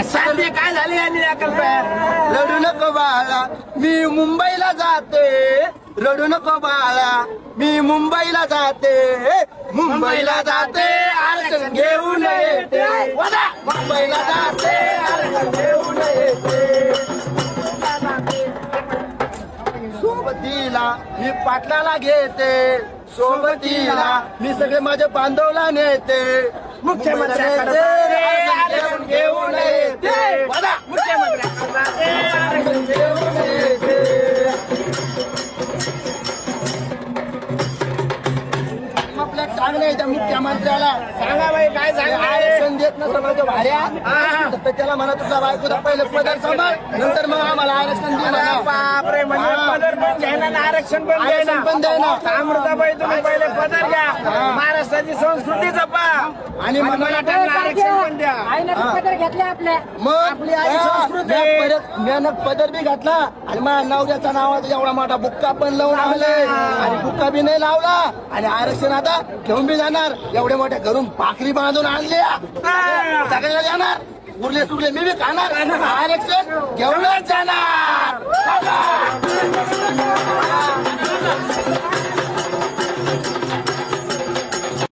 शांती काय झाली यांनी रडू नको बाळा मी मुंबईला जाते रडू नको बाळा मी मुंबईला जाते मुंबईला जाते आरक्षण घेऊन येते मुंबईला जाते आरक्षण घेऊन येते सोबतीला मी पाटलाला घेते सोबतीला मी सगळे माझे बांधवला नेते मुख्यमंत्र्याकडे आरक्षण घेऊन येते मुख्यमंत्र्याकडे आरक्षण घेऊन येते आपल्या चांगले त्या मुख्यमंत्र्याला सांगा बाई काय सांगा आरक्षण देत नसतं माझ्या भाड्या तर त्याला म्हणा तुझा बायकोचा पहिले पदर सांभाळ नंतर मग आम्हाला आरक्षण दे बापरे म्हणजे पदर पण घ्यायला आरक्षण पण द्यायला अमृताबाई तुम्ही पहिले पदर घ्या महाराष्ट्राची संस्कृती जपा आणि मराठ्यांना आरक्षण पण द्या पदर घेतले आपल्या मग आपली आई संस्कृती परत मेहनत पदर बी घातला आणि माझ्या नवऱ्याचा नावाचा एवढा मोठा बुक्का पण लावून आले आणि बुक्का बी नाही लावला आणि आरक्षण आता घेऊन बी जाणार एवढ्या मोठ्या घरून भाकरी बांधून आणल्या सगळ्याला जाणार उरले सुरले मी बी खाणार आरक्षण घेऊनच जाणार